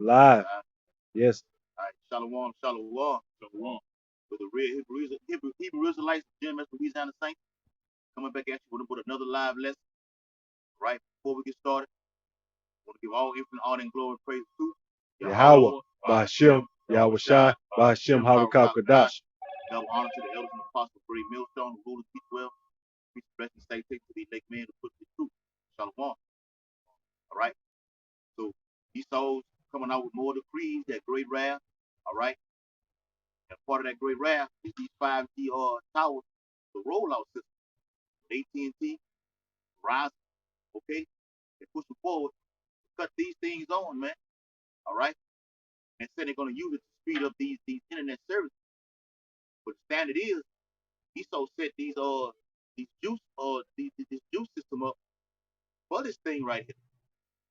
Live. Yes. All right, Shalom, Shalom, Shalom. With the real Hebrew Israelites, Jim, Louisiana Saints, coming back at you with another live lesson. Right before we get started, I want to give all infinite honor and glory and praise to Yahweh. Yahweh, Bahashim. Yahweh Shai. Bahashim Hashem, Harakal Kadash. Kadash. Double honor to the elders and apostles, great millstone, who rule and teach well. Peace, blessings, and salutation to these next men who put the truth. Shalom. All right. So Esau's coming out with more decrees, that great wrath. All right. And part of that great wrath is these 5G towers, the rollout system, AT&T, Verizon, okay? They're pushing forward to cut these things on, man. All right. And said they're going to use it to speed up these internet services. But the standard is, Esau set these juice this juice system up for this thing right here.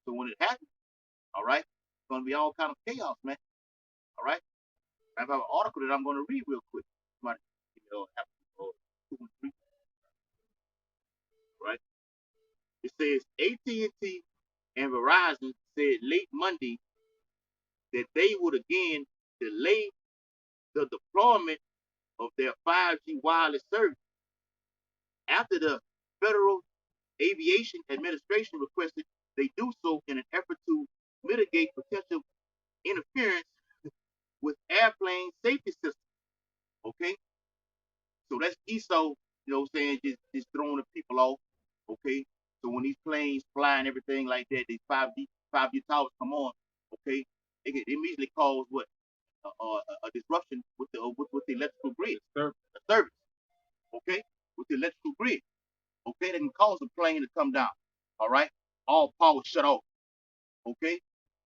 So when it happens, all right, it's going to be all kind of chaos, man. All right. I have an article that I'm going to read real quick. Somebody, two and three, right? It says AT&T and Verizon said late Monday that they would again delay the deployment of their 5G wireless service after the Federal Aviation Administration requested they do so in an effort to mitigate potential interference with airplane safety systems. Okay, so that's Esau, you know what I'm saying, just throwing the people off. Okay, so when these planes fly and everything like that, these 5G towers come on. Okay, it immediately cause what a disruption with the electrical grid, the service. Okay, with the electrical grid. Okay, that can cause a plane to come down. All right, all power shut off. Okay,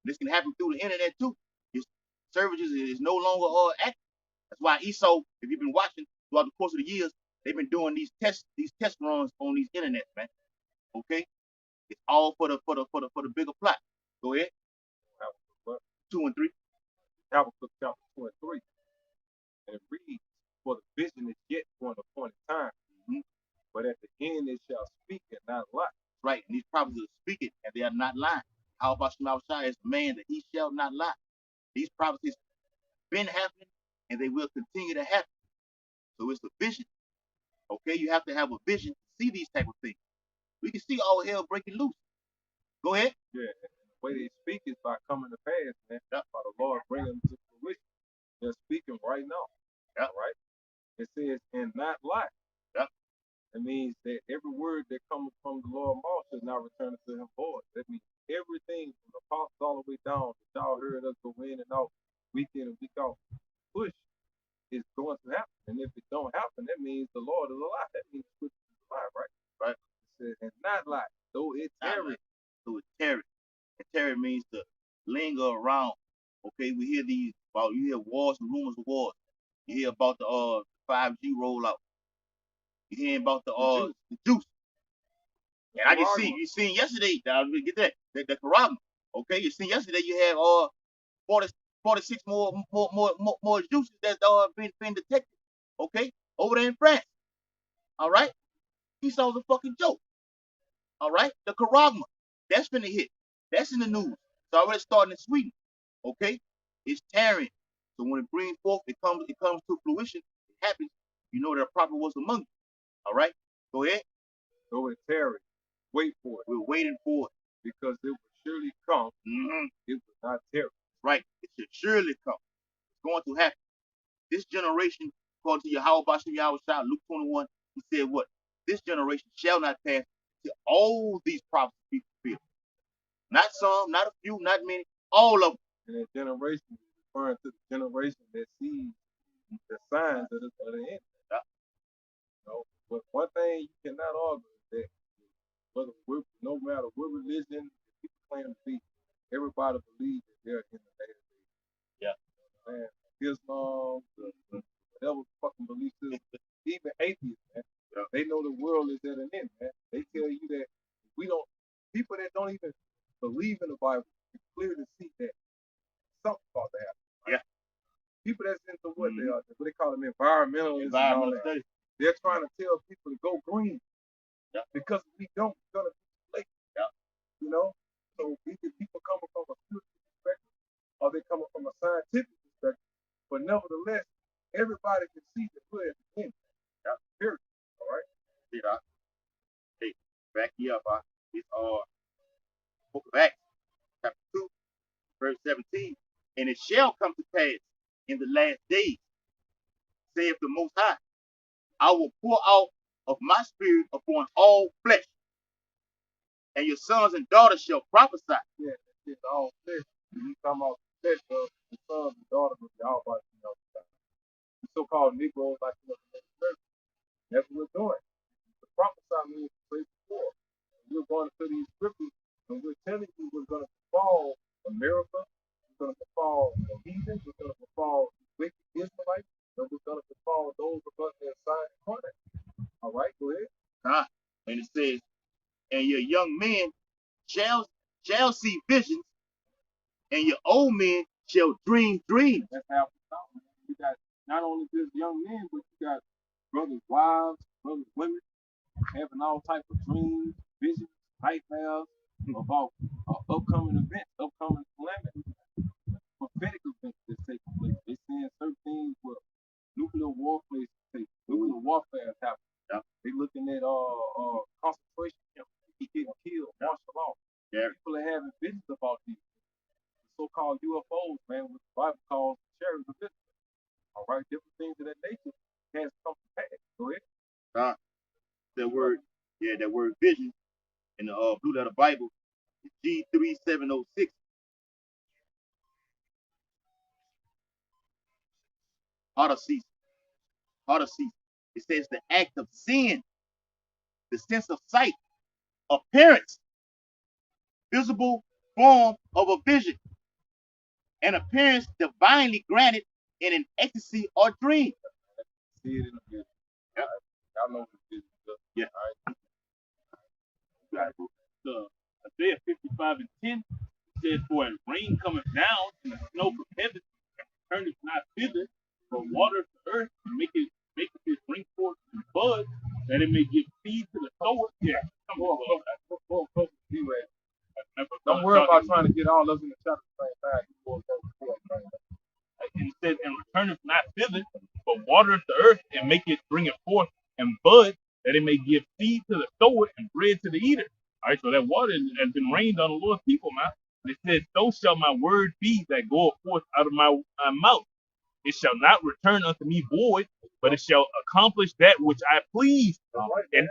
this can happen through the internet too. Your services is no longer active. That's why Esau, if you've been watching throughout the course of the years, they've been doing these test runs on these internet, man. Okay, it's all for the bigger plot. Go ahead. 2 and 3. Habakkuk chapter 2 and 3. And it reads, for the vision is yet for an appointed time, but at the end it shall speak and not lie. Right, and these prophets are speaking and they are not lying. How about Shema Shai is the man that he shall not lie. These prophecies been happening and they will continue to happen. So it's a vision. Okay, you have to have a vision to see these type of things. We can see all hell breaking loose. Go ahead. Yeah, and the way they speak is by coming to pass, man. Yep. By the Lord bringing them to fruition. They're speaking right now. Yep. Right? It says, and not lie. Yep. It means that every word that comes from the Lord mouth should not return to him void. That means everything from the apostles all the way down that y'all heard us go in and out, week in and week out, push is going to happen. And if it don't happen, that means the Lord is alive. That means the scripture is alive, right? Right. It says, and not lie, though it tarry. So it tarry. And tarry means to linger around. Okay, we hear you hear wars and rumors of wars. You hear about the 5G rollout. You hear about the juice. And I just see you seen yesterday. Get that the Karama. Okay, you seen yesterday you have 40, 46 more juices that's been detected. Okay, over there in France. All right, Esau's a fucking joke. All right, the Karagma, that's finna hit. That's in the news. It's already starting in Sweden. Okay, it's tearing. So when it brings forth, it comes to fruition. It happens. You know that a prophet was among you. All right, go ahead. Though it tarry, wait for it. We're waiting for it because it will surely come. It will not tarry. Right, it should surely come. It's going to happen. This generation, according to Yahweh Bashim Yahweh Shah, Luke 21, he said what? This generation shall not pass till all these prophecies be fulfilled. Not some, not a few, not many, all of them. And that generation is referring to the generation that sees the signs of the end. Yeah. You know, but one thing you cannot argue is that no matter what religion people claim to be, everybody believes that they're in the last days. Yeah. Man, Islam, whatever fucking belief system, even atheists, man, they know the world is at an end, man. They tell you that people that don't even believe in the Bible can clearly see that something's about to happen. Right? Yeah. People that's into what they call them environmentalists and all that. They're trying to tell people to go green. Yeah. Because if we don't, it's gonna be too late. Yeah. You know? So these people coming from a spiritual perspective scientific perspective, but nevertheless, everybody can see that we're at the end. That's the period. All right. See that? Hey, back here up. It's Book of Acts, chapter 2, verse 17. And it shall come to pass in the last days, saith the Most High, I will pour out of my spirit upon all flesh, and your sons and daughters shall prophesy. Yeah, it's all flesh. When you talking about flesh, the sons and daughters of the Almighty, the so-called Negroes like you know, that's what we're doing. The prophesy means to pray before. We're going to these scriptures and we're telling you we're going to befall America, we're going to befall the heathens, we're going to befall wicked Israelites, and we're going to befall those of us that sign incarnate. All right, go ahead. And it says, and your young men shall see visions, and your old men shall dream dreams. That's how you got not only just young men, but you got brothers' wives, brothers' women, having all types of dreams, visions, nightmares about upcoming events, upcoming calamities, prophetic events that's taking place. They're saying certain things where nuclear warfare nuclear warfare is happening. Yeah. They're looking at concentration camps, people getting killed, martial law. Yeah. People are having visions about these so-called UFOs, man, which the Bible calls chariots of Israel. All right, different things of that nature has come to pass. Go ahead. That word vision in the Blue Letter Bible is G3706. Autocease. It says the act of seeing, the sense of sight, appearance, visible form of a vision, an appearance divinely granted in an ecstasy or dream. See it in a vision. Yep. Y'all know what vision is. Yeah. All right. Isaiah 55:10 says, for as rain cometh down and the snow from heaven, and returneth not thither, but waters the earth and maketh it bring forth and bud, that it may give seed to the sower. Yeah. Don't worry about trying to get all of us in the shot at the same time. And it says, and returneth not thither, but watereth the earth and make it bring it forth and bud, that it may give seed to the sower and bread to the eater. All right, so that water has been rained on the Lord's people, man. And it says, so shall my word be that goeth forth out of my mouth. It shall not return unto me void, but it shall accomplish that which I please. And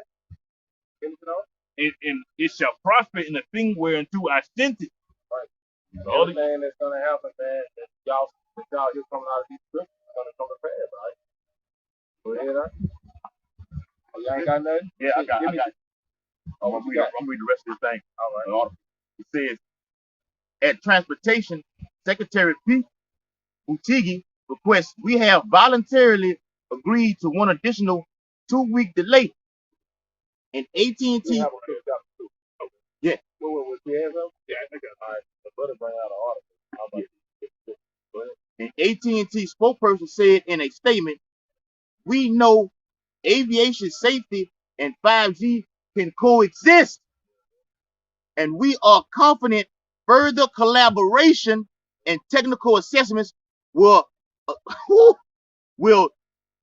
it shall prosper in the thing whereunto I sent it. Right. All the thing that's going to happen, man, that y'all here coming out of these scriptures is going to come to pass, right? Go ahead, huh? Oh, y'all ain't got nothing? Yeah, I got it. I'm reading the rest of the thing. All right. It says, at transportation, Secretary Pete Buttigieg requests we have voluntarily agreed to one additional 2-week delay. And AT&T. Yeah. What you have them? Yeah, I think all right. The brother bring out an article. An AT&T spokesperson said in a statement, we know aviation safety and 5G can coexist, and we are confident further collaboration and technical assessments will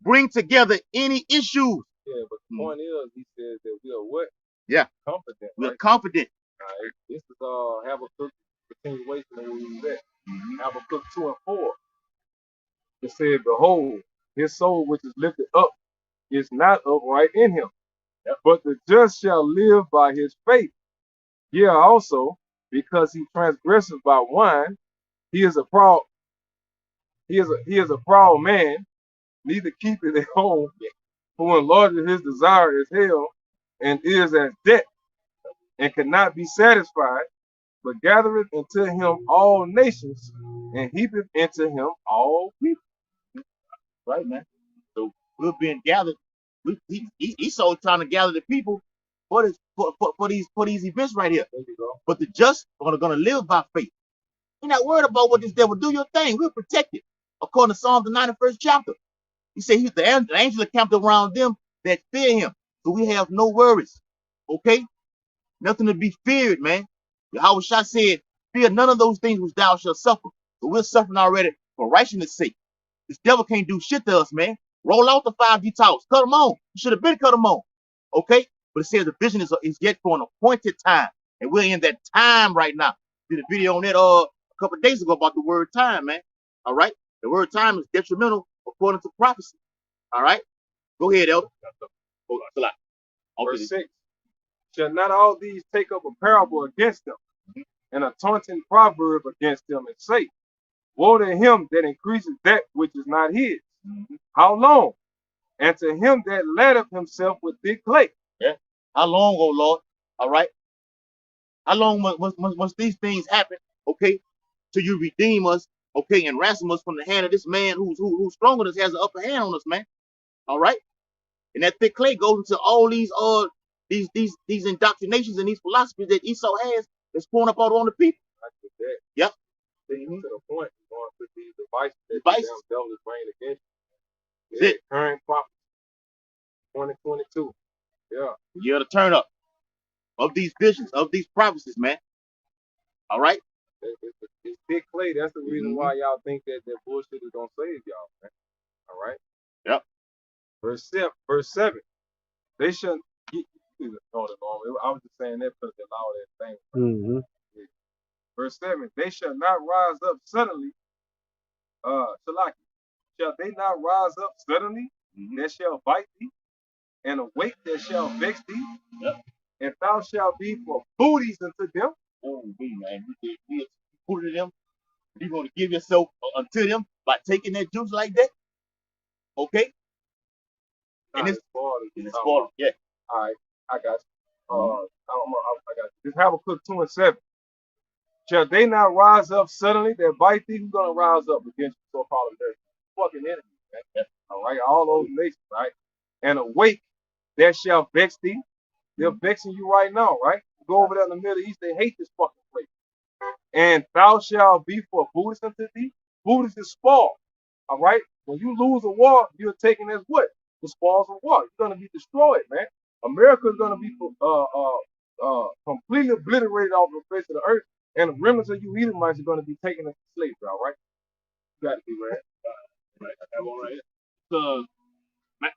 bring together any issues. Yeah, but the point is, he says that we are what? Yeah. Confident. We're confident. All right. This is Habakkuk continuation of where we was at. Habakkuk 2 and 4. It said, behold, his soul which is lifted up is not upright in him. Yep. But the just shall live by his faith. Yeah, also, because he transgresses by wine, he is a proud man, neither keepeth at home, who enlarges his desire as hell, and is as debt, and cannot be satisfied, but gathereth into him all nations, and heapeth into him all people. Right, man. So we're being gathered. He's so trying to gather the people for these events right here. There you go. But the just are gonna live by faith. You're not worried about what this devil do. Your thing. We're protected, according to Psalm the 91st chapter. He said the angels are camped around them that fear him. So we have no worries. Okay? Nothing to be feared, man. Yahweh Shah said, fear none of those things which thou shalt suffer. So we're suffering already for righteousness' sake. This devil can't do shit to us, man. Roll out the 5G towers. Cut them on. You should have been cut them on. Okay? But it says the vision is yet for an appointed time. And we're in that time right now. Did a video on that a couple of days ago about the word time, man. All right? The word time is detrimental according to prophecy. All right? Go ahead, Elder. Hold on, Verse 6. Shall not all these take up a parable against them, and a taunting proverb against them, and say, woe to him that increases that which is not his. How long? And to him that laddeth himself with thick clay. Yeah. How long, oh Lord? All right. How long must these things happen? Okay. Till you redeem us, okay, and ransom us from the hand of this man who's stronger than us, has an upper hand on us, man. All right. And that thick clay goes into all these indoctrinations and these philosophies that Esau has that's pouring up out on the people. Yep. To the point, going to these devices that Devices. the devil is bringing against you. That's it. Current prophecy. 2022. Yeah. Year to turn up of these visions, of these prophecies, man. All right. It's thick clay. That's the reason why y'all think that bullshit is gonna save y'all, man. All right. Yep. Verse 7. They shouldn't. I was just saying that because they allow that thing. Mm-hmm. Yeah. Verse 7. They shall not rise up suddenly. Shalaki. Shall they not rise up suddenly? That shall bite thee, and awake that shall vex thee. Yep. And thou shalt be for booties unto them. Oh, man, you put it to them. You're going to give yourself unto them by taking that juice like that. Okay. And it's spoiled. Yeah. All right, I got you. I got you. Just Habakkuk 2 and 7. Shall they not rise up suddenly that bite thee? Who's gonna rise up against you, so-called America? Fucking enemy, man. Yeah. All right, all those nations, right? And awake, that shall vex thee. They're vexing you right now, right? Go over there in the Middle East, they hate this fucking place. And thou shalt be for Buddhists unto thee. Buddhists is spoil. All right? When you lose a war, you're taken as what? The spoils of war. You're gonna be destroyed, man. America is gonna be completely obliterated off the face of the earth, and the remnants of you Edomites are gonna be taken as slaves, all right? You gotta be right. All right.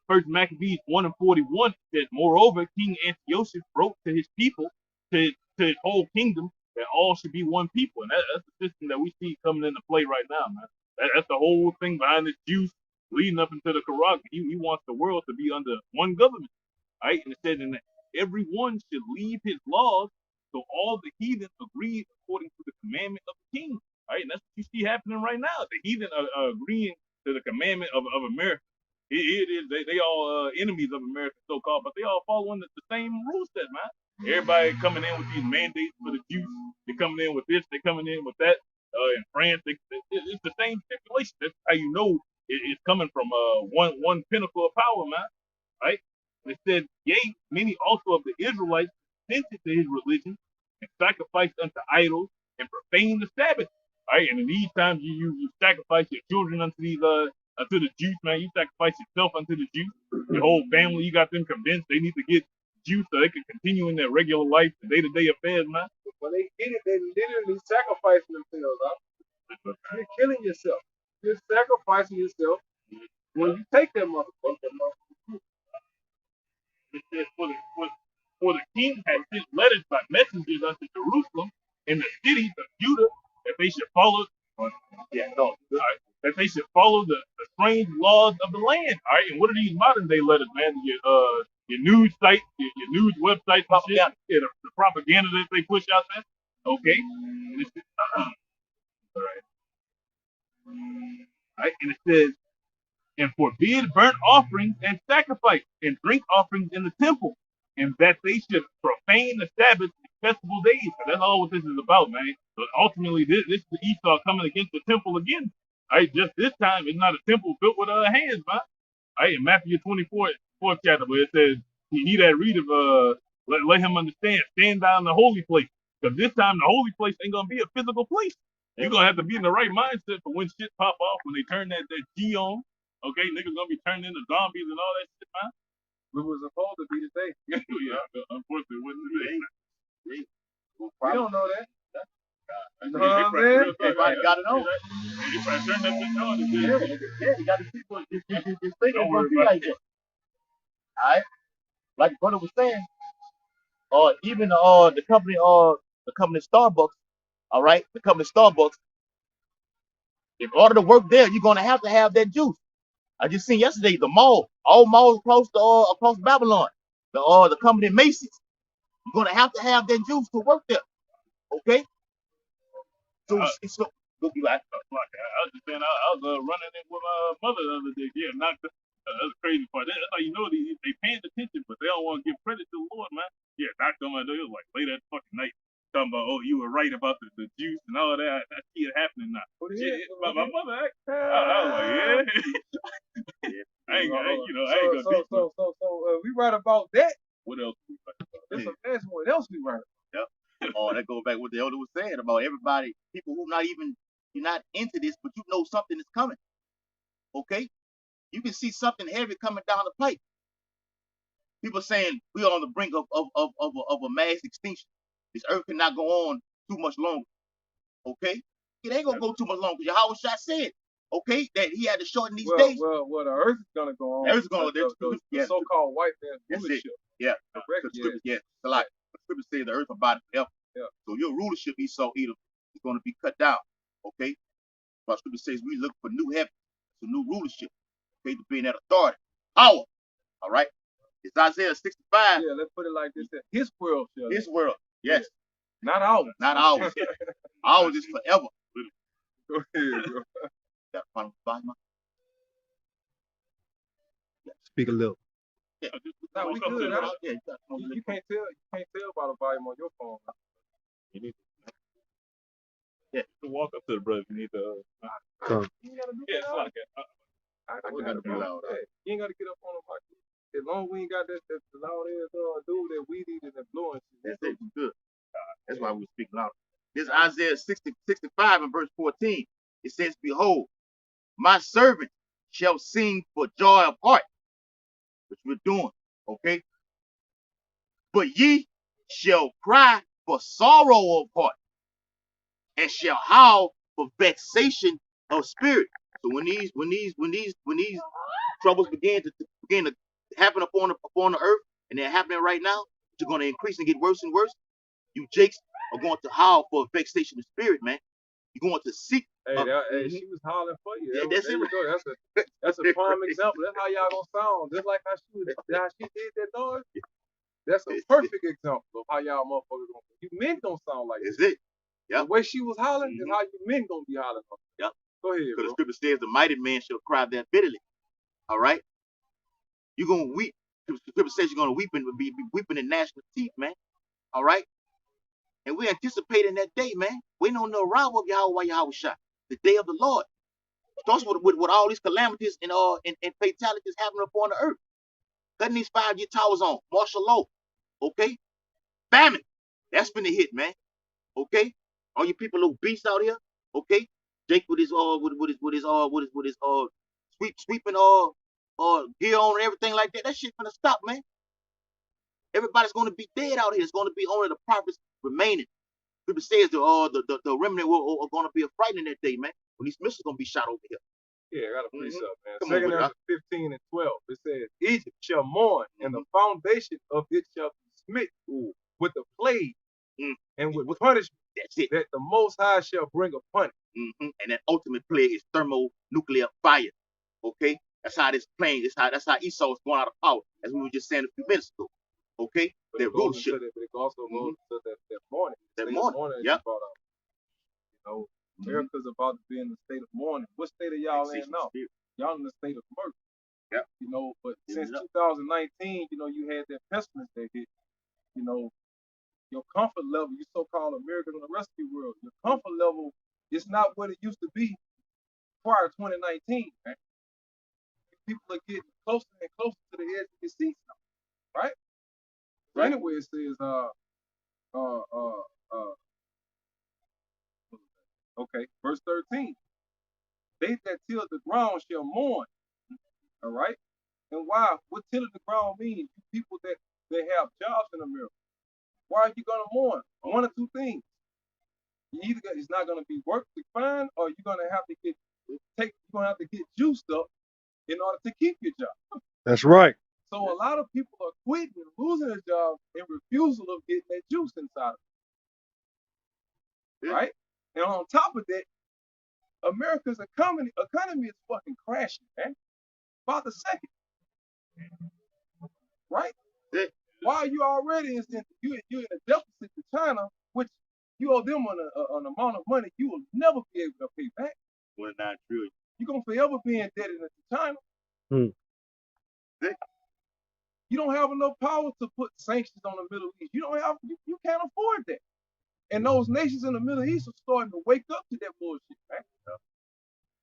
First Maccabees 1 and 41 says, moreover, King Antiochus wrote to his people, to his whole kingdom, that all should be one people. And that's the system that we see coming into play right now, man. That's the whole thing behind this juice leading up into the Quran. He wants the world to be under one government, right? And it says, and everyone should leave his laws, so all the heathen agree according to the commandment of the king, right? And that's what you see happening right now. The heathen are agreeing to the commandment of America. It is they all enemies of America, so-called, but they all following the same rule set, man. Everybody coming in with these mandates for the Jews. They're coming in with this. They're coming in with that. In France, it's the same stipulation. That's how you know it's coming from one pinnacle of power, man. Right? And it said, yea, many also of the Israelites consented to his religion and sacrificed unto idols and profaned the Sabbath. Right? And in these times, you sacrifice your children unto these unto the Jews, man. You sacrifice yourself unto the Jews. Your whole family, you got them convinced they need to get Jews so they can continue in their regular life, the day-to-day affairs, man. When they get it, they literally sacrificing themselves, huh? You're killing yourself. You're sacrificing yourself when you take that motherfucker. It says, for the king had sent letters by messengers unto Jerusalem and the cities of Judah that they should follow. That they should follow the strange laws of the land. All right, and what are these modern day letters, man? Your news sites, your news websites, propaganda. Yeah, the propaganda that they push out there. Okay, and all right, and it says, and forbid burnt offerings and sacrifice and drink offerings in the temple, and that they should profane the Sabbath and festival days. So that's all what this is about, man. So ultimately, this is Esau coming against the temple again. All right, just this time, it's not a temple built with hands, man. All right, in Matthew 24, 4th chapter, where it says, he that readeth, let him understand, stand down in the holy place. Because this time, the holy place ain't going to be a physical place. You're going to have to be in the right mindset for when shit pop off, when they turn that G on. Okay, niggas gonna be turning into zombies and all that shit, man. We was supposed to be today. Yeah, unfortunately, it wasn't today. We don't know that. You know what I'm saying? Everybody got it on. You better turn that bitch on. Yeah, you got to see what this thing is going to be about like that. All right, like brother was saying, even the company Starbucks. All right, the company Starbucks. In order to work there, you're gonna have to have that juice. I just seen yesterday the mall, all malls across Babylon, the company Macy's. You're gonna have to have that juice to work there. Okay, so it's so look you like. I was just saying, I was running in with my mother the other day. Yeah, knocked. That's the crazy part. That's how you know they paying attention, but they don't want to give credit to the Lord, man. Yeah, knocked on my door. It was like late that fucking night. Talking about, oh, you were right about the juice and all that. I see it happening now. Yeah, my mother, I was like, yeah. I ain't gonna So we write about that. What else we write about? That's what else we write about. Yep. That goes back what the elder was saying about everybody, people who you're not into this, but you know something is coming. Okay, you can see something heavy coming down the pipe. People saying we are on the brink of a mass extinction. This earth cannot go on too much longer. Okay, it ain't gonna go too much longer. Yahweh Shah said, okay, that he had to shorten these days. Well, the earth is gonna go on. The earth is gonna the so-called white man's rulership. Yeah, correct. The scripture says the earth abideth forever. Yeah. So your rulership, Esau, Edom, is going to be cut down. Okay, but scripture says we look for new heaven, so new rulership. Okay, to be in that authority, power. All right, it's Isaiah 65. Yeah, let's put it like this: His world, His world. Yes. Not ours. Not ours. Ours is forever. Go ahead, bro. Got a problem with Speak a little. Yeah, no, we good. You can't tell by the volume on your phone. You need to walk up to the brother if you need to come. You ain't gotta do yeah, that. like I gotta be loud. You ain't gotta get up on the mic. As long as we ain't got that loud ass dude that weed eating and blowing shit. That's it. Good. That's why we speak loud. This Isaiah 65 and verse 14. It says, behold, my servant shall sing for joy of heart, which we're doing, okay? But ye shall cry for sorrow of heart, and shall howl for vexation of spirit. So when these troubles begin to happen upon the earth, and they're happening right now, which are going to increase and get worse and worse, you jakes are going to howl for vexation of spirit, man. You're going to seek. Hey, she was howling for you. Yeah, that's it. That's a prime example. That's how y'all gonna sound. Just like how she did that noise. That's a perfect example of how y'all motherfuckers gonna. You men don't sound like that's this. it. Yep. The way she was hollering is how you men gonna be hollering. Yep. Go ahead. Because the scripture says the mighty man shall cry there bitterly. All right. You're gonna weep. The scripture says you're gonna weep and be weeping and gnashing of teeth, man. All right. And we're anticipating that day, man. Waiting on the arrival of Yahweh Shah, the day of the Lord. Starts with all these calamities and fatalities happening upon the earth. Cutting these 5-year towers on, martial law. Okay? Famine. That's been the hit, man. Okay? All you people little beasts out here, okay? Jake with his sweeping gear on and everything like that. That shit gonna stop, man. Everybody's gonna be dead out here. It's gonna be only the prophets remaining. People says the remnant are gonna be a frightening that day, man. When these missiles gonna be shot over here. Yeah, I got to preach up, man. Second Ezra 15 and 12. It says, Egypt shall mourn, and the foundation of it shall be smitten with the plague and with punishment. That's it. That the Most High shall bring upon it. And that ultimate plague is thermonuclear fire. Okay, that's how this plane. That's how Esau is going out of power, as we were just saying a few minutes ago. Okay, their rulership. But it also goes to that morning. That morning. Yep. You know, America's about to be in the state of mourning. What state are y'all in now? Y'all in the state of murder. Yep. You know, but since 2019, you know, you had that pestilence that hit. You know, your comfort level, you so-called Americans in the rest of the world, your comfort level is not what it used to be prior to 2019. Right? People are getting closer and closer to the edge of the seat now, right? So anyway, it says, okay, verse 13. They that till the ground shall mourn. All right? And why? What tilling the ground means? You people that have jobs in America. Why are you gonna mourn? One or two things. It's not gonna be work to find, or you're gonna have to get juiced up in order to keep your job. That's right. So a lot of people are quitting, losing their job, in refusal of getting that juice inside of them, right? And on top of that, America's economy is fucking crashing, man. About the second, right? While you already you're in a deficit to China, which you owe them an amount of money you will never be able to pay back. Well, not true. You're gonna forever be indebted to China. Hmm. You don't have enough power to put sanctions on the Middle East. You can't afford that. And those nations in the Middle East are starting to wake up to that bullshit, man.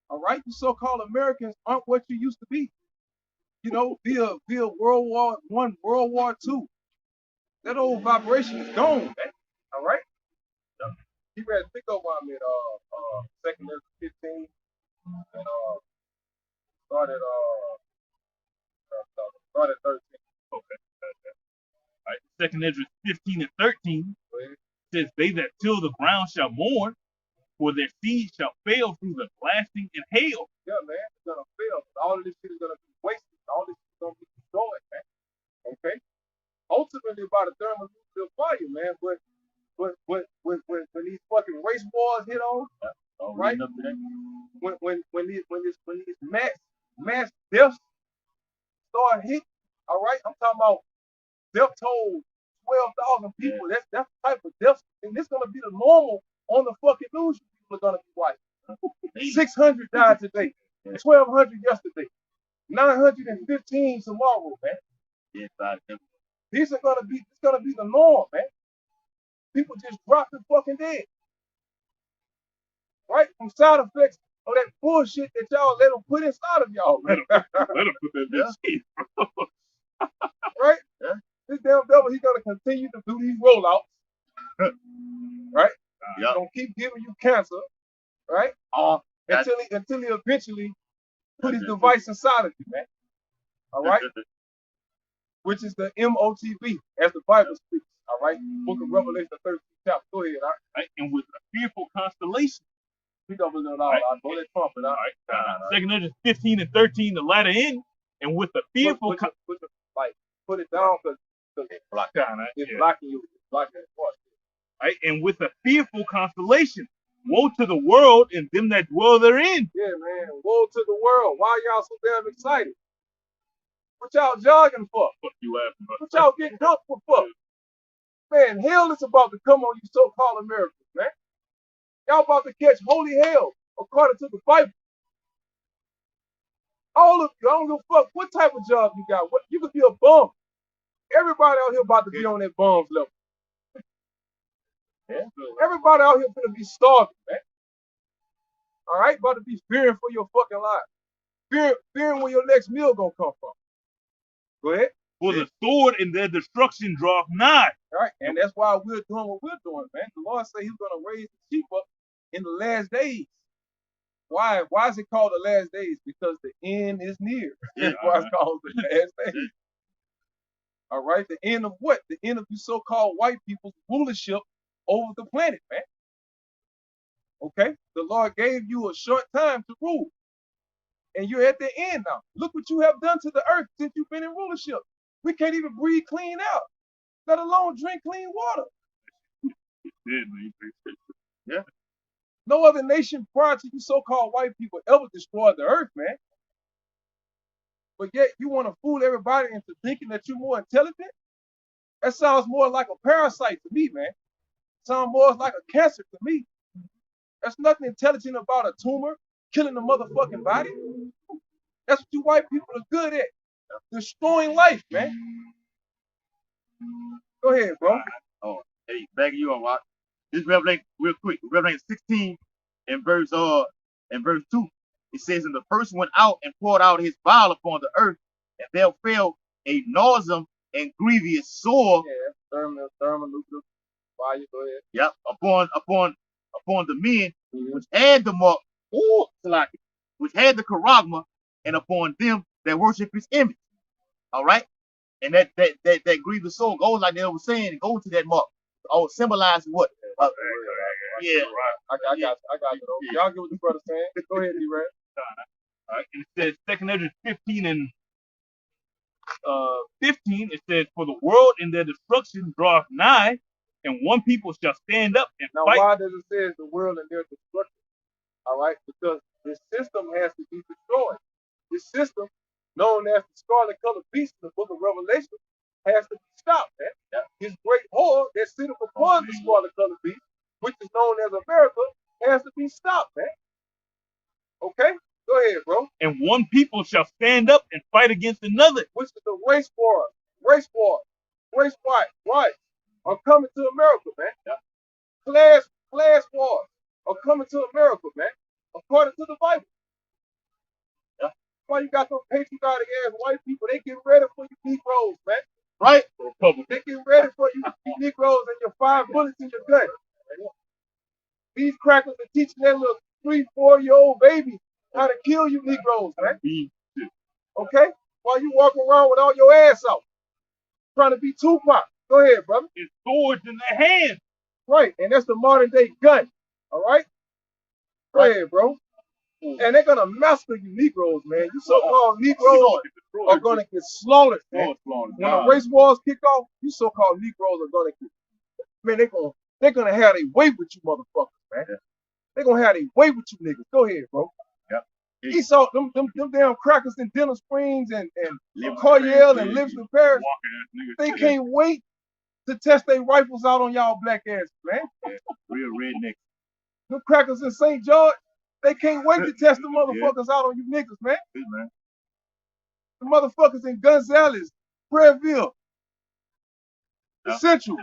All right, you so-called Americans aren't what you used to be. You know, via World War I, World War II. That old vibration is gone, man. All right. He read pick up on me at 2nd Ezra 15 and start at 13. Okay. All right. 2nd Ezra 15 and 13 says, "They that till the ground shall mourn, for their seed shall fail through the blasting and hail." Yeah, man, it's gonna fail. All of this shit is gonna be wasted. All this shit is gonna be destroyed, man. Okay. Ultimately, by the thermonuclear fire, man. But when these fucking race wars hit on, right? When these mass deaths start hitting, all right. I'm talking about death toll 12,000 people. That's the type of death, and this gonna be the normal on the fucking news. People are gonna be watching. 600 died today. 1,200 yesterday. 915 tomorrow, man. It's gonna be the norm, man. People just drop the fucking dead. Right? From side effects of that bullshit that y'all let them put inside of y'all. Let them put that shit. Right? Yeah. This damn devil, he's gonna continue to do these rollouts. Right? He's gonna keep giving you cancer, right? Until he eventually put his device inside of you, man. All right? Which is the MOTV, as the Bible speaks. All right? Book of Revelation, 13th chapter. Go ahead, all right? And with a fearful constellation. Speak up a little all right. Go let trumpet, all right? 2nd Ezra 15 and 13, the latter end, and with a fearful put it down because it's blocking you. It's blocking it. Right? And with a fearful constellation. Woe to the world and them that dwell therein. Yeah, man. Woe to the world. Why y'all so damn excited? What y'all jogging for? What you laughing about? What y'all getting comfortable for? Man, hell is about to come on you so-called Americans, man. Y'all about to catch holy hell, according to the Bible. All of you, I don't give a fuck what type of job you got. What you could be a bum. Everybody out here about to be on that bums level. Yeah. Everybody out here gonna be starving, man. All right, about to be fearing for your fucking life. Fearing where your next meal gonna come from. Go ahead. For the sword and their destruction draweth nigh. All right, and that's why we're doing what we're doing, man. The Lord said He's gonna raise the sheep up in the last days. Why? Why is it called the last days? Because the end is near. That's why it's called the last days. All right, the end of what? The end of you so-called white people's rulership over the planet, man. Okay? The Lord gave you a short time to rule. And you're at the end now. Look what you have done to the earth since you've been in rulership. We can't even breathe clean out, let alone drink clean water. Yeah. No other nation prior to you so-called white people ever destroyed the earth, man. But yet you want to fool everybody into thinking that you're more intelligent? That sounds more like a parasite to me, man. Sounds more like a cancer to me. There's nothing intelligent about a tumor killing the motherfucking body. That's what you white people are good at. Destroying life, man. Go ahead, bro. Oh, hey, back you on what? This Revelation, real quick. Revelation 16 and verse 2. It says, "And the first went out and poured out his vial upon the earth, and there fell a noisome and grievous sore." Yeah, thermonuclear fire. Go ahead. Yep, upon the men which had the mark, which had the charagma, and upon them that worship his image. All right, and that grievous soul goes like they were saying, it goes to that mark. Oh, symbolizing what? Yeah. I got you. Y'all get what the brother saying. Go ahead, D-Ray. All right. And it says 2nd Ezra 15 and 15, it says, for the world and their destruction draweth nigh, and one people shall stand up and Now, fight. why does it say the world and their destruction? All right, because this system has to be destroyed. This system, known as the scarlet colored beast in the book of Revelation, has to be stopped, man. This great whore that sitteth upon the scarlet colored beast, which is known as America, has to be stopped, man. Okay? Go ahead, bro. And one people shall stand up and fight against another. Which is the race war, race white are coming to America, man. Class wars are coming to America, man. According to the Bible. Why you got those patriotic ass white people? They get ready for you Negroes, man. Right? They get ready for you Negroes and your 5 bullets in your gun. These crackers are teaching their little 3-4-year-old babies how to kill you Negroes, man. Okay? While you walking around with all your ass out, trying to be Tupac. Go ahead, brother. It's swords in their hands. Right, and that's the modern day gun. All right? Go ahead, bro. And they're gonna massacre you Negroes, man. You so-called Negroes are gonna get slaughtered, man. When the race wars kick off, you so-called Negroes are gonna get, man, they're gonna have their way with you motherfuckers, man. They're gonna have their way with you niggas. Go ahead, bro. He saw them damn crackers in Denham Springs and Coryell and Livingston Parish. They can't wait to test their rifles out on y'all black asses, man. Real redneck. The crackers in St. George, they can't wait to test the motherfuckers out on you niggas, man. The motherfuckers in Gonzales, Praireville, Central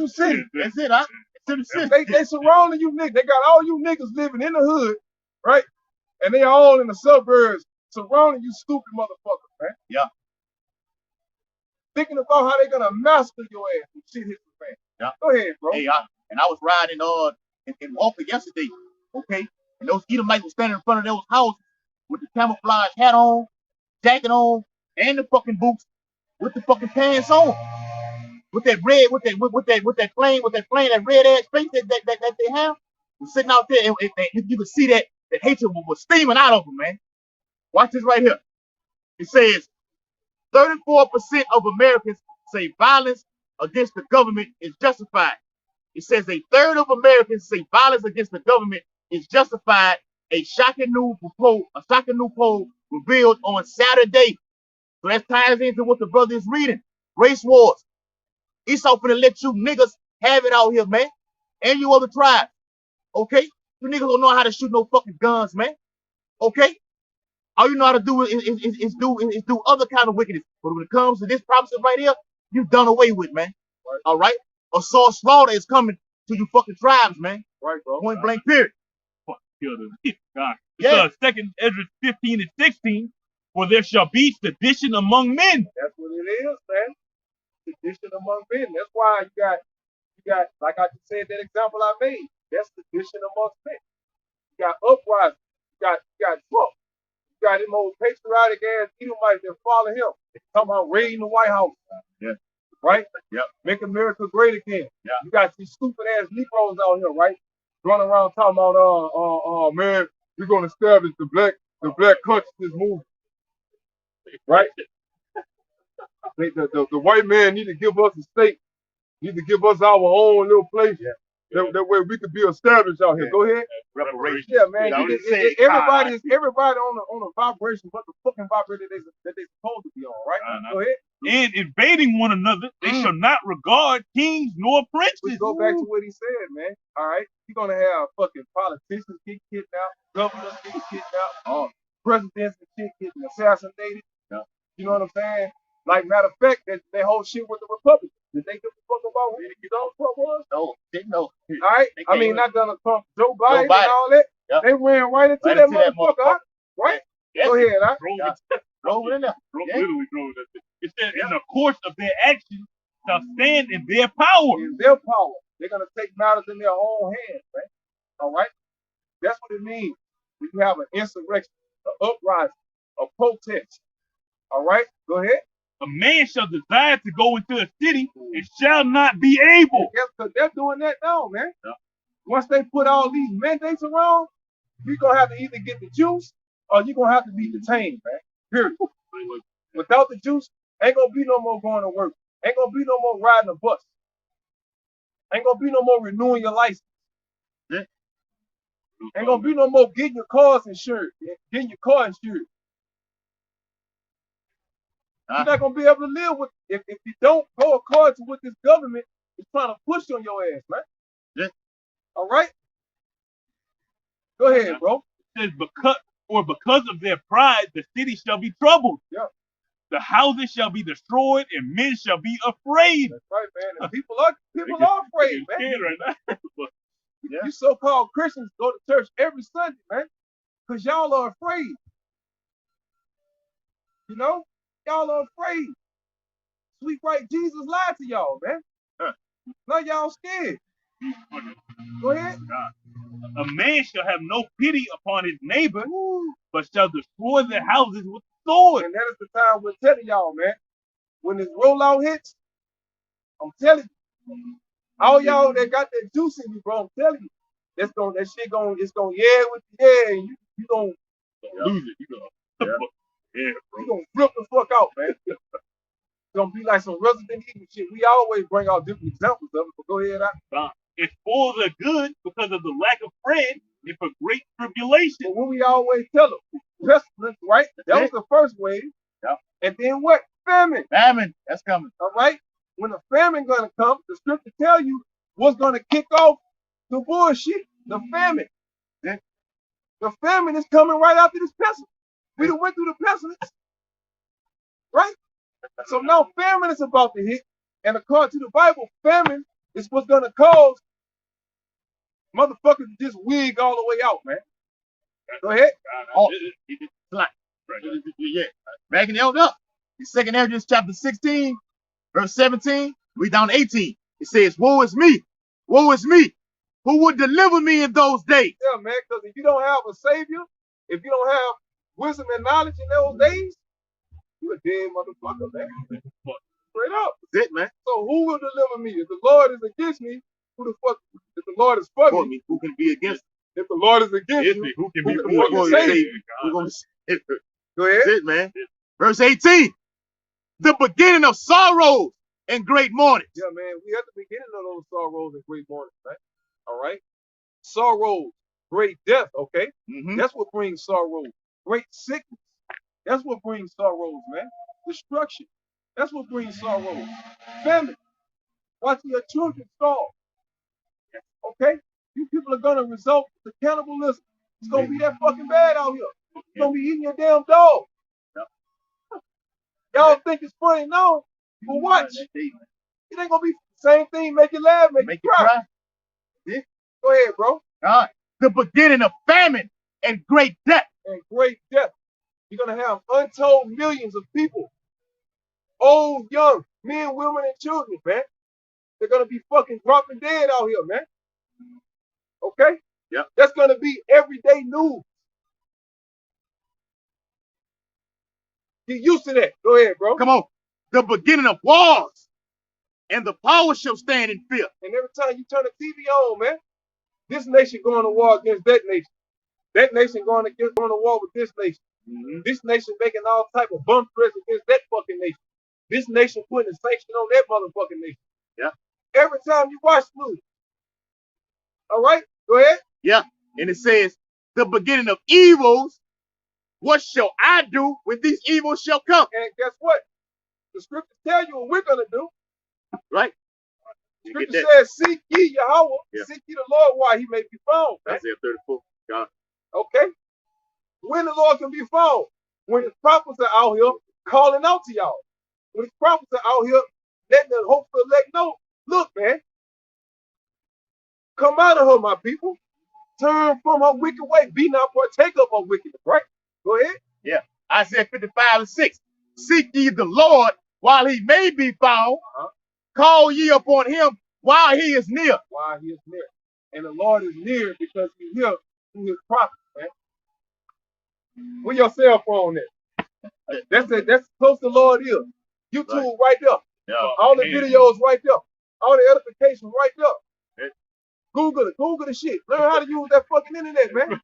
City. That's it, huh? They surrounding you niggas. They got all you niggas living in the hood, right? And they all in the suburbs surrounding you stupid motherfuckers, man. Yeah. Thinking about how they gonna massacre your ass and shit hit the fan. Yeah. Go ahead, bro. Hey, and I was riding in Walker yesterday, okay? And those Edomites were standing in front of those houses with the camouflage hat on, jacket on, and the fucking boots with the fucking pants on. With that red, with that flame, that red ass face that they have. Was sitting out there and you could see that hatred was steaming out of them, man. Watch this right here. It says 34% of Americans say violence against the government is justified. It says a third of Americans say violence against the government is justified. A shocking new poll revealed on Saturday. So that ties into what the brother is reading. Race wars. Esau finna let you niggas have it out here, man. And you other tribes. Okay? You niggas don't know how to shoot no fucking guns, man. Okay? All you know how to do is do other kind of wickedness. But when it comes to this prophecy right here, you done away with, man. Right. All right? Assault slaughter is coming to you fucking tribes, man. Right, bro. Point blank period. Fuck, kill them. God. Yeah. 2nd Ezra 15 and 16, for there shall be sedition among men. That's what it is, man. Sedition among men. That's why you got, like I just said, that example I made. That's sedition amongst men. You got uprising. You got Trump. You got them old patriotic ass Edomites that follow him. They talking about raiding the White House. Yeah. Right? Yep. Make America great again. Yeah. You got these stupid ass Negroes out here, right? Running around talking about man, we're gonna establish the black consciousness movement. Right? The white man need to give us a state, need to give us our own little place. Yeah. That way we could be established out here. Yeah. Go ahead. Reparations. Yeah, man. Everybody on a vibration, but the fucking vibration that they supposed to be on, right? Go ahead. And invading one another, they shall not regard kings nor princes. We go back to what he said, man. All right, you're gonna have fucking politicians get kidnapped, governors get kidnapped, presidents and shit getting assassinated. Yeah. You know what I'm saying? Like, matter of fact, that whole shit with the Republicans. Did they give a fuck about who Donald Trump was? No, didn't know. All right, I mean, not Donald Trump, Joe Biden and all that. Yep. They ran right into that motherfucker, right? Yes. Go ahead, huh? Drove in there. Literally drove that thing. It said, in the course of their actions shall stand in their power. In their power. They're going to take matters in their own hands, right? All right? That's what it means. When you have an insurrection, an uprising, a protest. All right? Go ahead. A man shall desire to go into a city and shall not be able. Yes, because they're doing that now, man. Yeah. Once they put all these mandates around, you're gonna have to either get the juice or you're gonna have to be detained, man. Period. Without the juice, ain't gonna be no more going to work. Ain't gonna be no more riding a bus. Ain't gonna be no more renewing your license. Yeah. Ain't gonna be no more getting your cars insured. Getting your car insured. You're not gonna be able to live with if you don't go according to what this government is trying to push on your ass, man. Yeah. All right? Go ahead, bro. It says because of their pride, the city shall be troubled. Yeah. The houses shall be destroyed, and men shall be afraid. That's right, man. And people are afraid, man. Right now. Yeah. You so-called Christians go to church every Sunday, man, because y'all are afraid. You know? Y'all are afraid. Sweet right Jesus lied to y'all, man. Now y'all scared. Go ahead. A man shall have no pity upon his neighbor, but shall destroy their houses with the sword. And that is the time we're telling y'all, man. When this rollout hits, I'm telling you, all y'all that got that juice in you, bro, I'm telling you, it's gonna yeah with the yeah, and you gonna lose it. You gonna flip the fuck out, man. It's gonna be like some Resident Evil shit. We always bring out different examples of it, but go ahead. It spoils the good because of the lack of bread and for great tribulation. But what we always tell them, pestilence, right? That was the first wave. Yep. And then what? Famine. Famine, that's coming. All right? When the famine gonna come, the scripture tell you what's gonna kick off the bullshit, the famine. Yeah. The famine is coming right after this pestilence. We done went through the pestilence. Right? So now famine is about to hit. And according to the Bible, famine is what's gonna cause motherfuckers to just wig all the way out, man. Go ahead. Oh, yeah. Backing it up. In 2nd Ezra chapter 16, verse 17, we down to 18. It says, woe is me. Woe is me. Who would deliver me in those days? Yeah, man, because if you don't have a savior, if you don't have wisdom and knowledge in those days, you're a dead motherfucker, man. Straight up. That's it, man. So who will deliver me? If the Lord is against me, who the fuck? If the Lord is for me, who can be against me? If the Lord is against me, who can save me? Who's gonna save me? Go ahead. That's it, man. Verse 18. The beginning of sorrows and great mournings. Yeah, man, we at the beginning of those sorrows and great mournings, right? All right? Sorrows, great death, okay? Mm-hmm. That's what brings sorrow. Great sickness. That's what brings sorrows, man. Destruction. That's what brings sorrow. Famine. Watching your children starve. Okay? You people are gonna result to cannibalism. It's gonna be that fucking bad out here. It's gonna be eating your damn dog. Y'all think it's funny? No. But watch. It ain't gonna be the same thing. Make you laugh, make you cry. Yeah. Go ahead, bro. All right. The beginning of famine and great death. And great death. You're gonna have untold millions of people, old, young, men, women, and children, man. They're gonna be fucking dropping dead out here, man. Okay? Yeah. That's gonna be everyday news. Get used to that. Go ahead, bro. Come on. The beginning of wars and the power shall stand in fear. And every time you turn the TV on, man, this nation going to war against that nation. That nation going to war with this nation. Mm-hmm. This nation making all type of bump threats against that fucking nation. This nation putting a sanction on that motherfucking nation. Yeah. Every time you watch the movie. All right? Go ahead. Yeah. And it says, the beginning of evils, what shall I do when these evils shall come? And guess what? The scriptures tell you what we're going to do. Right? The scripture says, seek ye Yahweh, seek ye the Lord while he may be found. Isaiah 34. God. Okay? When the Lord can be found? When his prophets are out here calling out to y'all. When his prophets are out here letting the hopeful elect know, look, man, come out of her, my people. Turn from her wicked way. Be not partaker of her wickedness, right? Go ahead. Yeah. Isaiah 55:6. Seek ye the Lord while he may be found. Call ye upon him while he is near. While he is near. And the Lord is near because he's here through his prophets, man. Where your cell phone at? That's close to the Lord is. YouTube right there. Yeah. All the videos right there. All the edification right there. Google it. Google the shit. Learn how to use that fucking internet, man.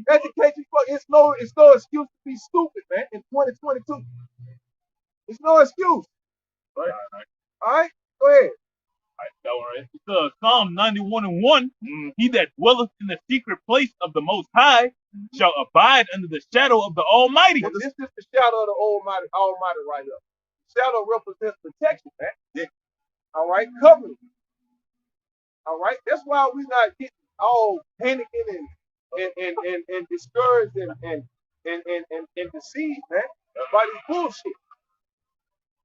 Educate you. It's no excuse to be stupid, man. In 2022, it's no excuse. Right. All right. Go ahead. All right. It's Psalm 91:1. He that dwelleth in the secret place of the Most High shall abide under the shadow of the Almighty. Well, this is the shadow of the Almighty right here. Shadow represents protection, man. Yeah. All right, covering. All right, that's why we're not getting all panicking and discouraged and deceived, man, by this bullshit.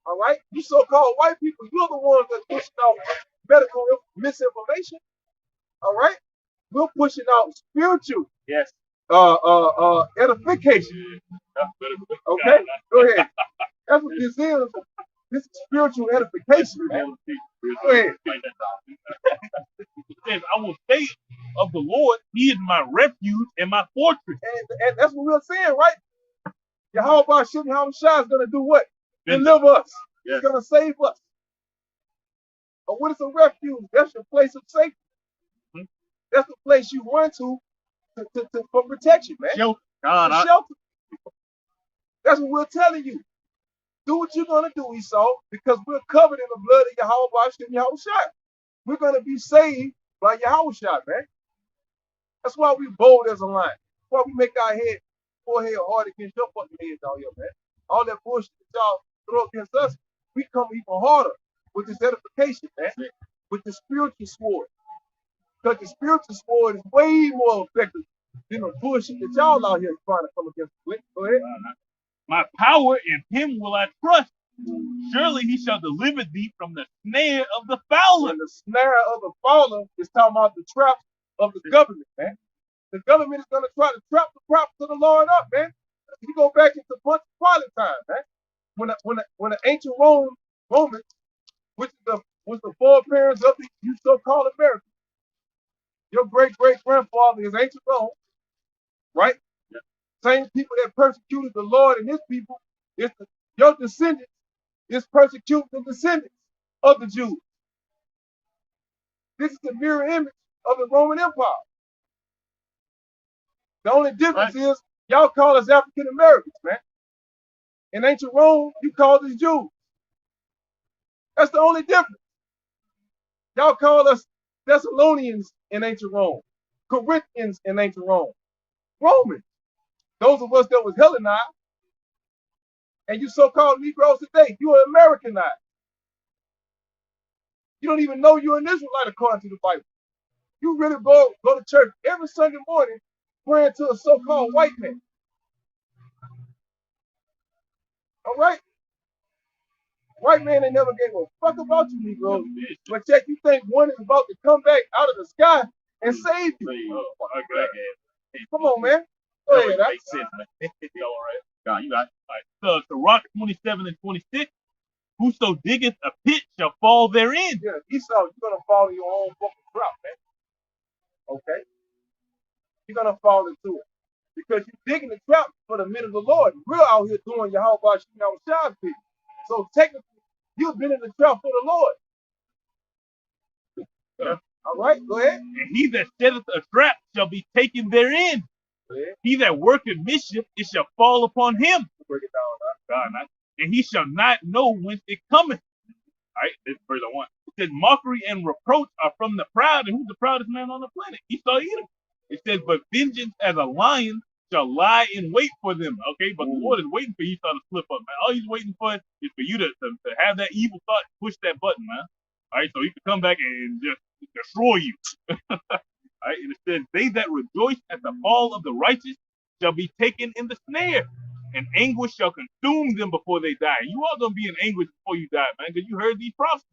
All right, you so-called white people, you're the ones that's pushing out medical misinformation. All right, we're pushing out spiritual, Yes. edification. Okay, go ahead. That's what this is. This is spiritual edification, man. Go ahead. It says, I will say of the Lord, he is my refuge and my fortress. And that's what we're saying, right? Yahweh Shem Shah is going to do what? Deliver us. He's going to save us. But what is a refuge? That's your place of safety. That's the place you run to for protection, man. Shelter. Shelter. That's what we're telling you. Do what you're going to do, Esau, because we're covered in the blood of Yahweh Shem Shah. We're going to be saved by Yahweh Shah, man. That's why we bold as a lion. That's why we make our forehead hard against your fucking heads out here, man. All that bullshit that y'all throw against us, we come even harder with this edification, man. With the spiritual sword. Because the spiritual sword is way more effective than the bullshit that y'all out here trying to come against with. Go ahead. My power in him will I trust. Surely he shall deliver thee from the snare of the fowler. And the snare of the fowler is talking about the traps of the government, man. The government is going to try to trap the prophets of the Lord up, man. You go back into Pontius Pilate time, man. When the ancient Romans, which was the foreparents of you so-called Americans, your great-great-grandfather is ancient Rome, right? Yeah. Same people that persecuted the Lord and his people, your descendants is persecuting the descendants of the Jews. This is the mirror image of the Roman Empire. The only difference is y'all call us African Americans, man. In ancient Rome, you called us Jews. That's the only difference. Y'all call us Thessalonians in ancient Rome, Corinthians in ancient Rome, Romans. Those of us that was Hellenized, and you so-called Negroes today, you are Americanized. You don't even know you're an Israelite according to the Bible. You really go to church every Sunday morning praying to a so-called white man. All right? White man ain't never gave a fuck about you, Negroes. But yet you think one is about to come back out of the sky and save you. Come on, man. Go ahead. That makes sense, man. All right. God, you got it. All right. So Rock 27 and 26. Whoso diggeth a pit shall fall therein. Yeah, Esau, you're gonna fall in your own fucking trap, man. Okay? You're gonna fall into it. Because you're digging the trap for the men of the Lord. We're out here doing Yahweh Shah pit. So technically, you've been in the trap for the Lord. Yeah. All right, go ahead. And he that setteth a trap shall be taken therein. He that worketh mischief, it shall fall upon him. Break it down, God, and he shall not know whence it cometh. All right, this is verse 1. It says, mockery and reproach are from the proud, and who's the proudest man on the planet? Esau Edom. It says, but vengeance as a lion shall lie in wait for them. Okay, but the Lord is waiting for Esau to slip up, man. All he's waiting for is for you to have that evil thought, push that button, man. All right, so he can come back and just destroy you. All right, and it says, they that rejoice at the fall of the righteous shall be taken in the snare, and anguish shall consume them before they die. You all gonna be in anguish before you die, man, because you heard these prophecies.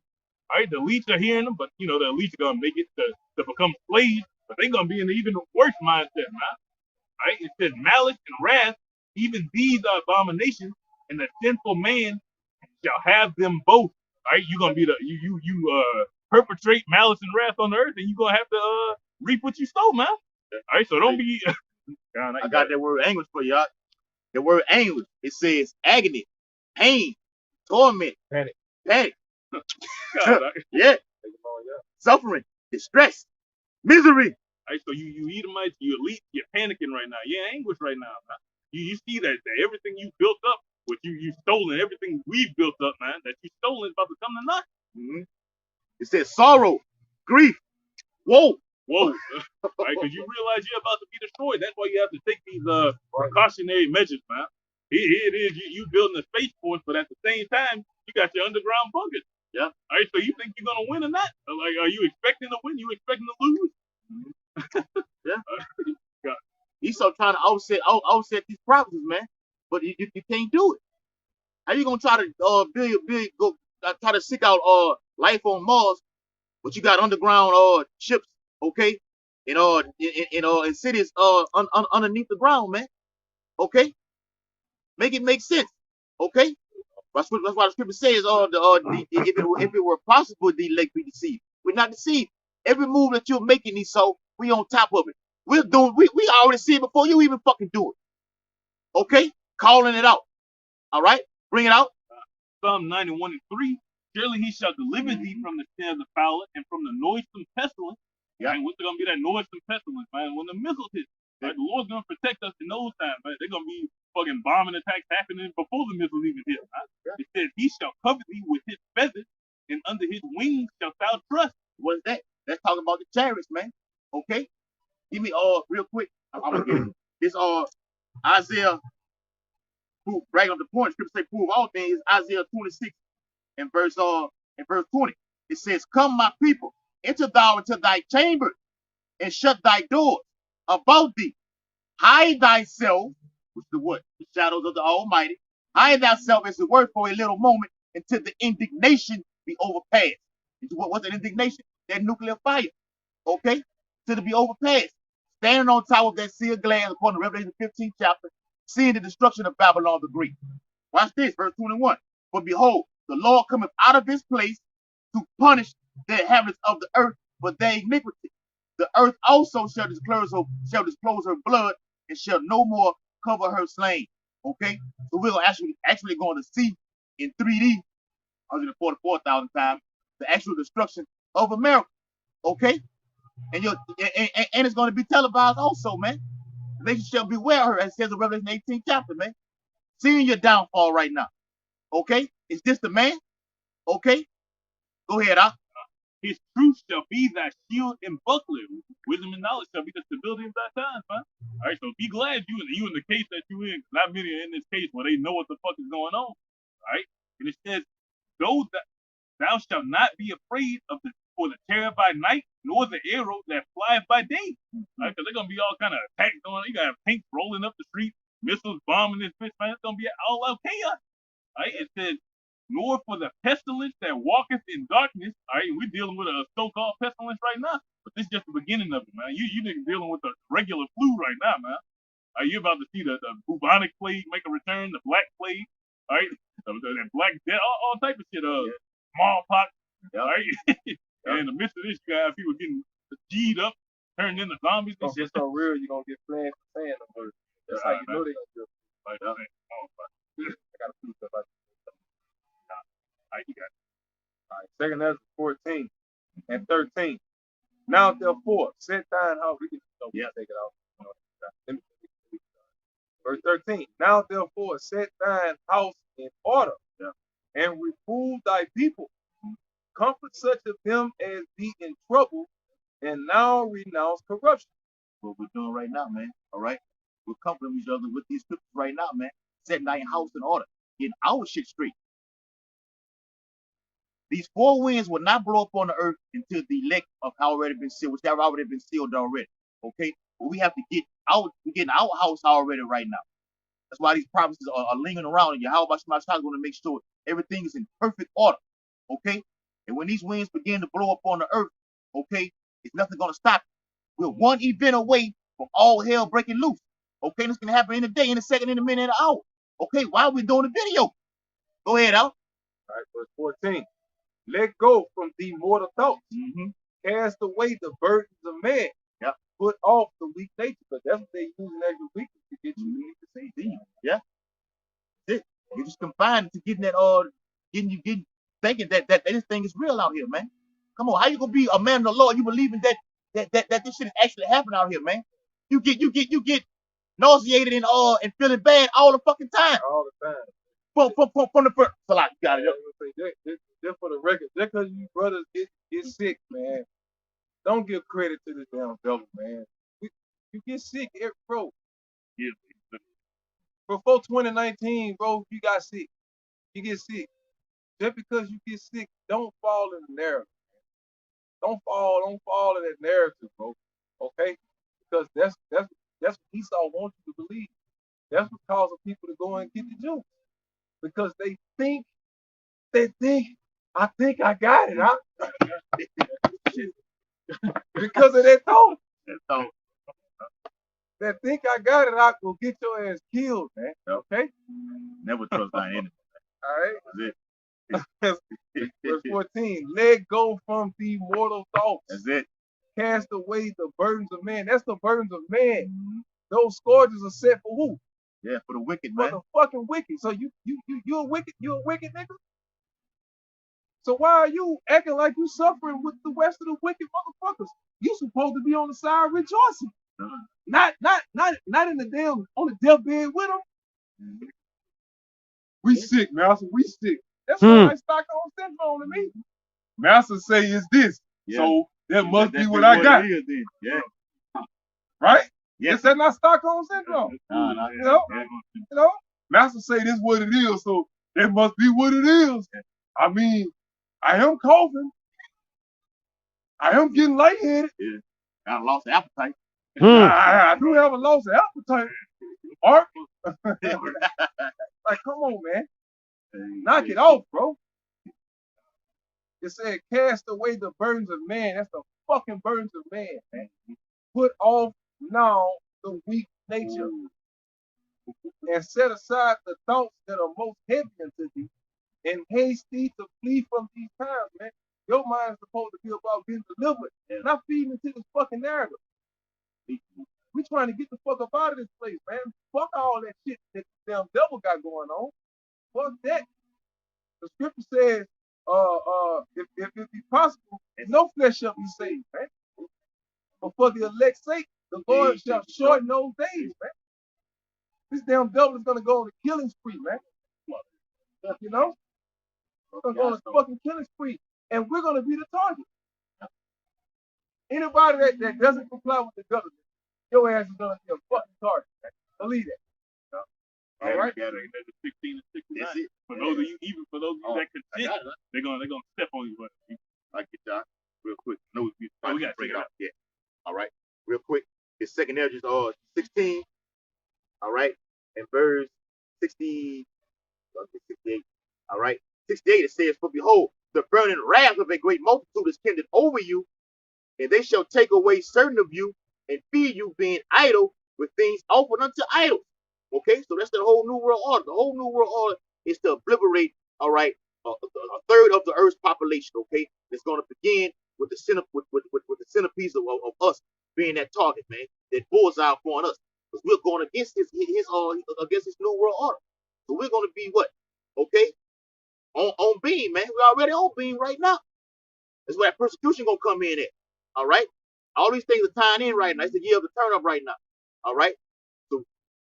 All right, the elites are hearing them, but you know the elites are gonna make it to become slaves, but they're gonna be in an even worse mindset, man. All right, it says malice and wrath, even these are abominations, and the sinful man shall have them both. All right, you're gonna be you perpetrate malice and wrath on the earth, and you're gonna have to reap what you sow, man. All right, so don't be. God, I got that word anguish for y'all. The word anguish, it says agony, pain, torment, panic. Yeah, suffering. distress, misery. Right? So you Edomites, you elite, you're panicking right now. You're in anguish right now. Man. You see that everything you built up, what you stolen, everything we've built up, man, that you stolen is about to come to naught. Mm-hmm. It says sorrow, grief, woe. Whoa. Right? Because you realize you're about to be destroyed. That's why you have to take these precautionary measures, man. Here it is, you building a space force, but at the same time, you got your underground bunkers. Yeah. All right, so you think you're gonna win or not? Like, are you expecting to win? You expecting to lose? Yeah. God. Esau trying to offset these prophecies, man. But you can't do it. How you gonna try to try to seek out life on Mars, but you got underground ships, okay, in cities underneath the ground, man. Okay, make it make sense. Okay, that's why the scripture says if it were possible, the elect be deceived. We're not deceived. Every move that you're making, Esau, we on top of it. We're doing. We already see it before you even fucking do it. Okay, calling it out. All right, bring it out. Psalm 91:3. Surely he shall deliver thee from the snare of the fowler and from the noisome pestilence. Yeah. And what's gonna be that noisome pestilence, man? When the missiles hit, right? The Lord's gonna protect us in those times, man. They're gonna be fucking bombing attacks happening before the missiles even hit. Right? Yeah. It says he shall cover thee with his feathers, and under his wings shalt thou trust. What's that? Let's talk about the chariots, man. Okay, give me real quick. I'm gonna get it. This Isaiah, bragging up the point. Scripture say prove all things. Isaiah 26 and verse 20. It says, "Come, my people, enter thou into thy chamber, and shut thy doors about thee. Hide thyself," which is the what? The shadows of the Almighty. Hide thyself as the word for a little moment until the indignation be overpassed. What's an indignation? That nuclear fire. Okay? Till it be overpassed. Standing on top of that sea of glass, according to Revelation 15 chapter, seeing the destruction of Babylon the Great. Watch this, verse 21. "For behold, the Lord cometh out of this place to punish the inhabitants of the earth for their iniquity. The earth also shall disclose her blood and shall no more cover her slain." Okay, so we're actually going to see in 3D 144,000 times the actual destruction of America. Okay, and it's going to be televised also, man. The nation shall beware her, as it says in Revelation 18 chapter, man. Seeing your downfall right now. Okay, is this the man? Okay, go ahead, His truth shall be thy shield and buckler. Wisdom and knowledge shall be the stability of thy times, man. All right, so be glad you in the case that you in. Not many are in this case where they know what the fuck is going on. All right, and it says, "Though thou shalt not be afraid for the terror by night, nor the arrow that flieth by day." Right, because they're gonna be all kind of attacks going on. You gotta have tanks rolling up the street, missiles bombing this bitch, man. It's gonna be all out chaos. Right? It says, "Nor for the pestilence that walketh in darkness." All right, we're dealing with a so-called pestilence right now, but this is just the beginning of it, man. You niggas dealing with the regular flu right now, man. You're about to see the bubonic plague make a return, the black plague, all right, the black death, all type of shit, smallpox, all right. And in the midst of this, you got people getting G'd up, turned into zombies and shit. It's so real, you're gonna get flamed for saying the word. That's how you know they're gonna do it. Like that. I gotta prove stuff like All right, you got it. All right, 2 Ezra 14 and 13. "Now therefore, set thine house." We can take it out. Let me Verse 13. "Now therefore, set thine house in order, and reprove thy people. Comfort such of them as be in trouble, and now renounce corruption." What we're doing right now, man. All right, we're comforting each other with these scriptures right now, man. Setting thy house in order, getting our shit straight. These four winds will not blow up on the earth until the elect have already been sealed, which have already been sealed already. Okay, but we have to get out. We're getting our house already right now. That's why these prophecies are lingering around, and Yahweh Shemashah is going to make sure everything is in perfect order. Okay, and when these winds begin to blow up on the earth, okay, it's nothing going to stop it. We're one event away from all hell breaking loose. Okay, this can happen in a day, in a second, in a minute, in an hour. Okay, why are we doing the video? Go ahead, Al. All right, verse 14. "Let go from thee mortal thoughts. Cast away the burdens of man. Yep. Put off the weak nature." Because that's what they using as your weakness to get you to see. Yeah. That's it. You're just confined to getting that getting thinking that this thing is real out here, man. Come on, how you gonna be a man of the Lord? You believing that this shit is actually happening out here, man? You get nauseated and feeling bad all the fucking time. All the time. From the first. So like, got it. Just for the record, just because you brothers get sick, man, don't give credit to the damn devil, man. You get sick, bro. Yeah. Before 2019, bro, you got sick. You get sick. Just because you get sick, don't fall in the narrative. Don't fall in that narrative, bro. Okay? Because that's what Esau wants you to believe. That's what causes people to go and get the juice. Because they think, I think I got it. Because of that thought. That think I got it, I will get your ass killed, man. Okay? Never trust thy enemy. All right? That's it. Verse 14, let go from the mortal thoughts. That's it. Cast away the burdens of man. That's the burdens of man. Mm-hmm. Those scourges are set for who? Yeah, for the wicked, man. For the fucking wicked. So you a wicked nigga? So why are you acting like you suffering with the rest of the wicked motherfuckers? You supposed to be on the side rejoicing. Not in the damn on the deathbed with them. Mm-hmm. We sick, Master. We sick. That's like Stockholm syndrome to me. Master say it's this, so that must be what I got. Yeah. Right? Yes. Is that not Stockholm syndrome? No. You know? Master say this what it is, so that must be what it is. I mean, I am coughing. I am getting lightheaded. Yeah. I lost appetite. I do have a loss of appetite. Art. Like, come on, man. Knock it off, bro. It said, cast away the burdens of man. That's the fucking burdens of man, man. Put off now the weak nature. And set aside the thoughts that are most heavy unto thee. And haste thee to flee from these times, man. Your mind is supposed to be about getting delivered. Not feeding into this fucking narrative. We trying to get the fuck up out of this place, man. Fuck all that shit that the damn devil got going on. Fuck that. The scripture says, if it be possible, no flesh shall be saved, man. But for the elect's sake, the Lord shall shorten those days, man. This damn devil is gonna go on a killing spree, man. You know? He's gonna go on a fucking killing spree. And we're gonna be the target. Anybody that doesn't comply with the government, your ass is gonna be a fucking target, man. Believe that. All right. 16 and 69. For those of you that consent, they're gonna step on you. I get y'all real quick. No, we gotta bring it out. Yeah. All right. Real quick. The second edge is 16. All right. And verse 68. All right. 68 it says, for behold, the burning wrath of a great multitude is kindled over you, and they shall take away certain of you and feed you, being idle with things offered unto idols. Okay, so that's the whole New World Order. The whole New World Order is to obliterate, all right, a third of the Earth's population. Okay, it's going to begin with the the centerpiece of us being that target, man, that bullseye upon us, because we're going against his New World Order. So we're going to be what? Okay, on beam, man. We're already on beam right now. That's where that persecution gonna come in at. All right, all these things are tying in right now. It's the year of the turn up right now. All right. So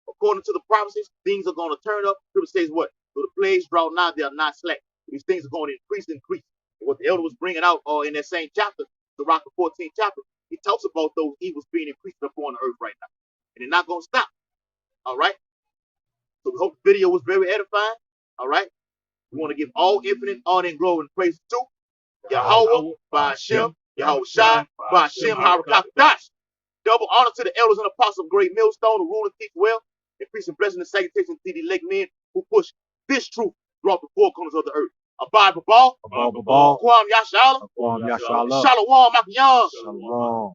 according to the prophecies, things are going to turn up. Scripture says what? So the plagues draw nigh, they are not slack. These things are going to increase. And what the elder was bringing out in that same chapter, the Rock of 14th chapter, he talks about those evils being increased upon the earth right now. And they're not going to stop. All right? So we hope the video was very edifying. All right? We want to give all infinite honor and glory and praise to Yahweh, by Hashem, Yahweh Shai, by Hashem, Harakakadash. Double honor to the elders and apostles of Great Millstone, who rule and teach well, increasing blessing and salutation to the elect men who push this truth throughout the four corners of the earth. Abad Babal, Abal Babal, Kwam Yashala, Kwam Yashala, Shalom Makiyan. Shalom.